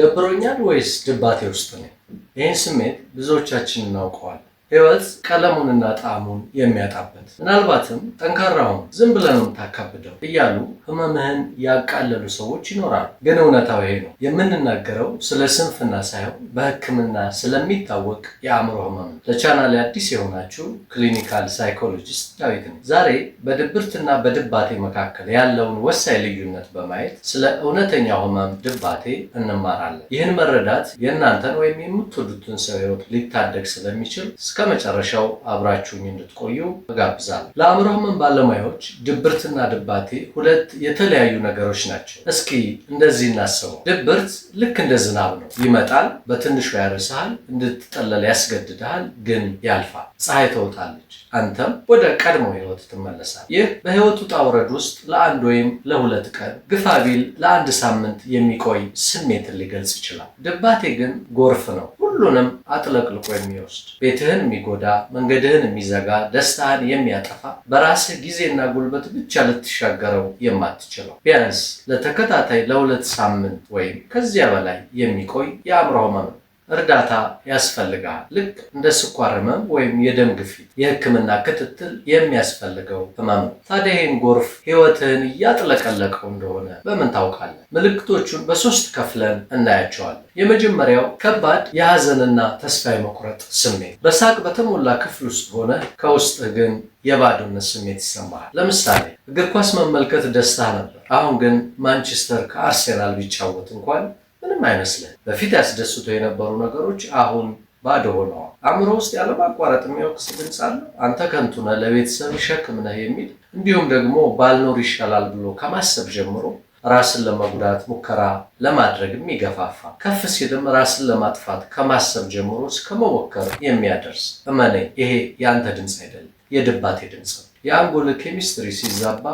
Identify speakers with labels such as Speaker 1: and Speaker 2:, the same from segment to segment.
Speaker 1: ደብሮኛል ወይስ ድባቴ ውስጥ ነኝ? ይህን ስሜት ብዙዎቻችን እናውቀዋለን። ህይወት ቀለሙንና ጣዕሙን የሚያጣበት ምናልባትም ጠንካራውን ዝም ብለህ ነው የምታካብደው እያሉ ህመምህን ያቃለሉ ሰዎች ይኖራሉ። ግን እውነታው ይሄ ነው። የምንናገረው ስለ ስንፍና ሳይሆን በህክምና ስለሚታወቅ የአእምሮ ህመም። ለቻናሌ አዲስ የሆናችሁ ክሊኒካል ሳይኮሎጂስት ዳዊት ነኝ። ዛሬ በድብርትና በድባቴ መካከል ያለውን ወሳኝ ልዩነት በማየት ስለ እውነተኛው ህመም ድባቴ እንማራለን። ይህን መረዳት የእናንተን ወይም የምትወዱትን ሰው ህይወት ሊታደግ ስለሚችል ከመጨረሻው አብራችሁኝ እንድትቆዩ እጋብዛለሁ። ለአእምሮ ህመም ባለሙያዎች ድብርትና ድባቴ ሁለት የተለያዩ ነገሮች ናቸው። እስኪ እንደዚህ እናስበው። ድብርት ልክ እንደ ዝናብ ነው። ይመጣል፣ በትንሹ ያርሳል፣ እንድትጠለል ያስገድድሃል፣ ግን ያልፋል። ፀሐይ ትወጣለች፣ አንተም ወደ ቀድሞ ህይወት ትመለሳል። ይህ በህይወት ውጣ ውረድ ውስጥ ለአንድ ወይም ለሁለት ቀን ግፋ ቢል ለአንድ ሳምንት የሚቆይ ስሜትን ሊገልጽ ይችላል። ድባቴ ግን ጎርፍ ነው። ሁሉንም አጥለቅልቆ የሚወስድ ቤትህን የሚጎዳ መንገድህን የሚዘጋ ደስታህን የሚያጠፋ በራስህ ጊዜና ጉልበት ብቻ ልትሻገረው የማትችለው ቢያንስ ለተከታታይ ለሁለት ሳምንት ወይም ከዚያ በላይ የሚቆይ የአእምሮ ህመም እርዳታ ያስፈልጋል። ልክ እንደ ስኳር ህመም ወይም የደም ግፊት የህክምና ክትትል የሚያስፈልገው ህመም ነው። ታዲያ ይህን ጎርፍ ህይወትህን እያጥለቀለቀው እንደሆነ በምን ታውቃለህ? ምልክቶቹን በሶስት ከፍለን እናያቸዋለን። የመጀመሪያው ከባድ የሐዘንና ተስፋ የመቁረጥ ስሜት። በሳቅ በተሞላ ክፍል ውስጥ ሆነ ከውስጥህ ግን የባዶነት ስሜት ይሰማሃል። ለምሳሌ እግር ኳስ መመልከት ደስታ ነበር። አሁን ግን ማንቸስተር ከአርሴናል ቢጫወት እንኳን ምንም አይመስልህ። በፊት ያስደስቶ የነበሩ ነገሮች አሁን ባዶ ሆነዋል። አእምሮ ውስጥ ያለማቋረጥ የሚወቅስ ድምፅ አለ። አንተ ከንቱ ነህ፣ ለቤተሰብ ሸክም ነህ የሚል እንዲሁም ደግሞ ባልኖር ይሻላል ብሎ ከማሰብ ጀምሮ ራስን ለመጉዳት ሙከራ ለማድረግ የሚገፋፋ ከፍ ሲልም ራስን ለማጥፋት ከማሰብ ጀምሮ እስከ መሞከር የሚያደርስ። እመነኝ፣ ይሄ የአንተ ድምፅ አይደለም፣ የድባቴ ድምፅ ነው። የአንጎል ኬሚስትሪ ሲዛባ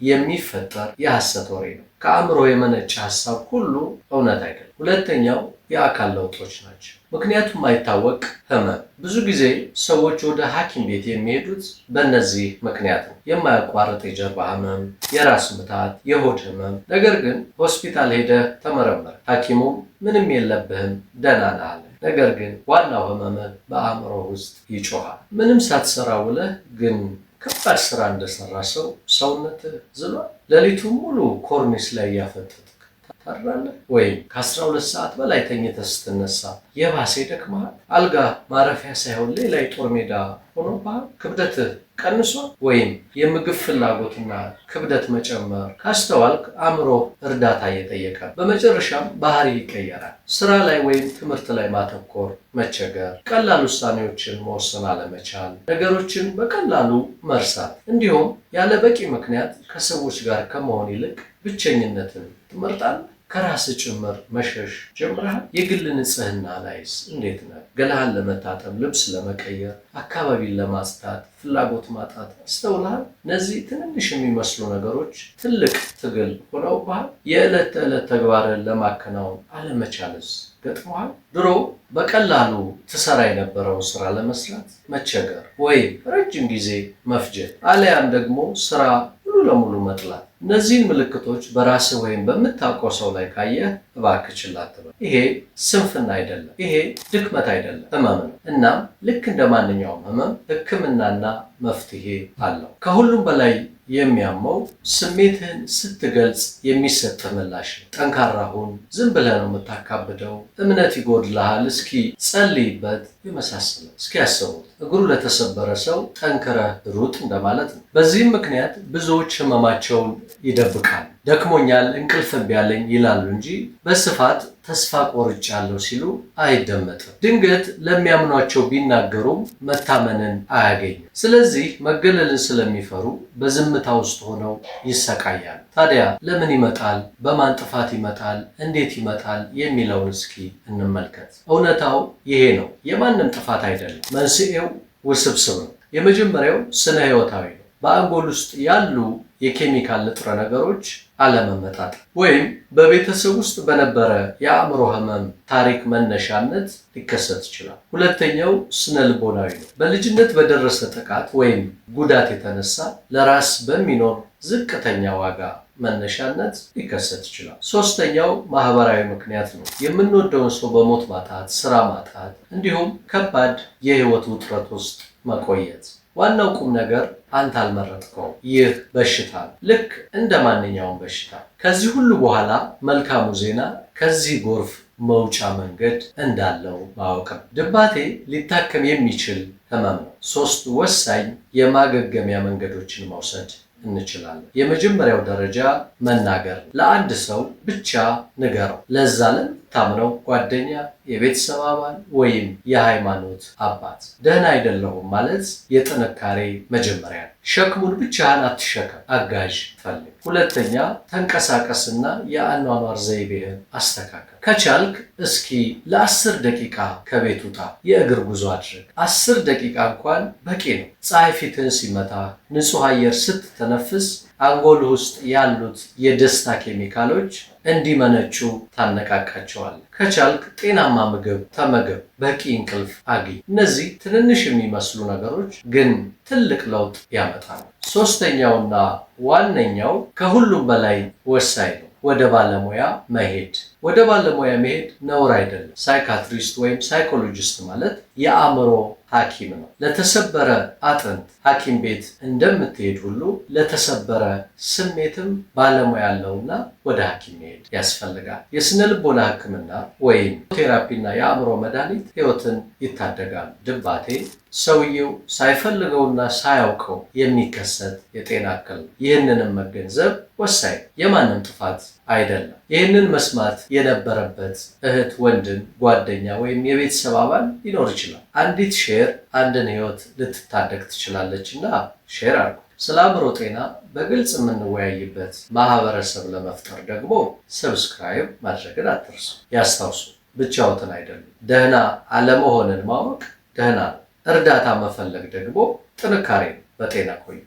Speaker 1: የሚፈጠር የሐሰት ወሬ ነው። ከአእምሮ የመነጨ ሐሳብ ሁሉ እውነት አይደለም። ሁለተኛው የአካል ለውጦች ናቸው። ምክንያቱም አይታወቅ ህመም። ብዙ ጊዜ ሰዎች ወደ ሐኪም ቤት የሚሄዱት በእነዚህ ምክንያት ነው። የማያቋርጥ የጀርባ ህመም፣ የራስ ምታት፣ የሆድ ህመም። ነገር ግን ሆስፒታል ሄደህ ተመረመረ። ሐኪሙም ምንም የለብህም ደህና ነህ አለ። ነገር ግን ዋናው ህመምህ በአእምሮ ውስጥ ይጮሃል። ምንም ሳትሰራ ውለህ ግን ከባድ ስራ እንደሰራ ሰው ሰውነትህ ዝሏል። ሌሊቱን ሙሉ ኮርኒስ ላይ እያፈጠጥክ ታድራለህ። ወይም ከ12 ሰዓት በላይ ተኝተህ ስትነሳ የባሰ ይደክምሃል። አልጋ ማረፊያ ሳይሆን ሌላ የጦር ሜዳ ሆኖብሃል። ክብደትህ ቀንሷል። ወይም የምግብ ፍላጎትና ክብደት መጨመር ካስተዋልክ አእምሮ እርዳታ እየጠየቀ። በመጨረሻም ባህሪ ይቀየራል። ስራ ላይ ወይም ትምህርት ላይ ማተኮር መቸገር፣ ቀላል ውሳኔዎችን መወሰን አለመቻል፣ ነገሮችን በቀላሉ መርሳት፣ እንዲሁም ያለ በቂ ምክንያት ከሰዎች ጋር ከመሆን ይልቅ ብቸኝነትን ትመርጣለህ። ከራስህ ጭምር መሸሽ ጀምረሃል። የግል ንጽህና ላይስ እንዴት ነህ? ገላህን ለመታጠብ፣ ልብስ ለመቀየር፣ አካባቢን ለማጽዳት ፍላጎት ማጣት አስተውለሃል? እነዚህ ትንንሽ የሚመስሉ ነገሮች ትልቅ ትግል ሆነውብሃል። የዕለት ተዕለት ተግባርን ለማከናወን አለመቻልስ ገጥሞሃል? ድሮ በቀላሉ ትሰራ የነበረውን ስራ ለመስራት መቸገር ወይም ረጅም ጊዜ መፍጀት አለያም ደግሞ ስራ ሙሉ ለሙሉ መጥላት። እነዚህን ምልክቶች በራስህ ወይም በምታውቀው ሰው ላይ ካየህ እባክህ ችላ አትበል። ይሄ ስንፍና አይደለም፣ ይሄ ድክመት አይደለም፣ ህመም ነው። እናም ልክ እንደ ማንኛውም ህመም ህክምናና መፍትሄ አለው። ከሁሉም በላይ የሚያመው ስሜትህን ስትገልጽ የሚሰጥህ ምላሽ ነው። ጠንካራ ሁን፣ ዝም ብለህ ነው የምታካብደው፣ እምነት ይጎድልሃል፣ እስኪ ጸልይበት የመሳሰለው። እስኪ ያስቡት፣ እግሩ ለተሰበረ ሰው ጠንክረህ ሩጥ እንደማለት ነው። በዚህም ምክንያት ብዙዎች ህመማቸውን ይደብቃል። ደክሞኛል፣ እንቅልፍ እምቢ አለኝ ይላሉ እንጂ በስፋት ተስፋ ቆርጫለሁ ሲሉ አይደመጥም። ድንገት ለሚያምኗቸው ቢናገሩም መታመንን አያገኙም። ስለዚህ መገለልን ስለሚፈሩ በዝምታ ውስጥ ሆነው ይሰቃያሉ። ታዲያ ለምን ይመጣል? በማን ጥፋት ይመጣል? እንዴት ይመጣል? የሚለውን እስኪ እንመልከት። እውነታው ይሄ ነው። የማንም ጥፋት አይደለም። መንስኤው ውስብስብ ነው። የመጀመሪያው ስነ ህይወታዊ ነው። በአንጎል ውስጥ ያሉ የኬሚካል ንጥረ ነገሮች አለመመጣጠን ወይም በቤተሰብ ውስጥ በነበረ የአእምሮ ህመም ታሪክ መነሻነት ሊከሰት ይችላል። ሁለተኛው ስነ ልቦናዊ ነው። በልጅነት በደረሰ ጥቃት ወይም ጉዳት የተነሳ ለራስ በሚኖር ዝቅተኛ ዋጋ መነሻነት ሊከሰት ይችላል። ሶስተኛው ማህበራዊ ምክንያት ነው። የምንወደውን ሰው በሞት ማጣት፣ ስራ ማጣት፣ እንዲሁም ከባድ የህይወት ውጥረት ውስጥ መቆየት። ዋናው ቁም ነገር አንተ አልመረጥከውም። ይህ በሽታ ነው፣ ልክ እንደ ማንኛውም በሽታ። ከዚህ ሁሉ በኋላ መልካሙ ዜና ከዚህ ጎርፍ መውጫ መንገድ እንዳለው ማወቅ ነው። ድባቴ ሊታከም የሚችል ህመም ነው። 3 ወሳኝ የማገገሚያ መንገዶችን መውሰድ እንችላለን። የመጀመሪያው ደረጃ መናገር ነው። ለአንድ ሰው ብቻ ንገረው። ለዛ ለምታምነው ጓደኛ፣ የቤተሰብ አባል ወይም የሃይማኖት አባት። ደህና አይደለሁም ማለት የጥንካሬ መጀመሪያ ነው። ሸክሙን ብቻህን አትሸከም፣ አጋዥ ፈልግ። ሁለተኛ ተንቀሳቀስና የአኗኗር ዘይቤህን አስተካከል። ከቻልክ እስኪ ለ10 ደቂቃ ከቤት ውጣ፣ የእግር ጉዞ አድርግ። 10 ደቂቃ እንኳን በቂ ነው። ፀሐይ ፊትህን ሲመታ፣ ንጹህ አየር ስትተነፍስ አንጎል ውስጥ ያሉት የደስታ ኬሚካሎች እንዲመነጩ ታነቃቃቸዋለህ። ከቻልክ ጤናማ ምግብ ተመገብ፣ በቂ እንቅልፍ አግኝ። እነዚህ ትንንሽ የሚመስሉ ነገሮች ግን ትልቅ ለውጥ ያመጣሉ። ሶስተኛውና ዋነኛው ከሁሉም በላይ ወሳኝ ነው፣ ወደ ባለሙያ መሄድ። ወደ ባለሙያ መሄድ ነውር አይደለም። ሳይካትሪስት ወይም ሳይኮሎጂስት ማለት የአእምሮ ሐኪም ነው። ለተሰበረ አጥንት ሐኪም ቤት እንደምትሄድ ሁሉ ለተሰበረ ስሜትም ባለሙያ ያለውና ወደ ሐኪም መሄድ ያስፈልጋል። የስነ ልቦና ሕክምና ወይም ቴራፒና የአእምሮ መድኃኒት ሕይወትን ይታደጋል። ድባቴ ሰውየው ሳይፈልገውና ሳያውቀው የሚከሰት የጤና እክል ነው። ይህንንም መገንዘብ ወሳኝ፣ የማንም ጥፋት አይደለም። ይህንን መስማት የነበረበት እህት፣ ወንድም፣ ጓደኛ ወይም የቤተሰብ አባል ሊኖር ይችላል። አንዲት ሼር አንድን ህይወት ልትታደግ ትችላለች እና ሼር አድርጉ። ስለ አእምሮ ጤና በግልጽ የምንወያይበት ማህበረሰብ ለመፍጠር ደግሞ ሰብስክራይብ ማድረግን አትርሱ። ያስታውሱ፣ ብቻዎትን አይደሉም። ደህና አለመሆንን ማወቅ ደህና ነው። እርዳታ መፈለግ ደግሞ ጥንካሬ ነው። በጤና ቆዩ።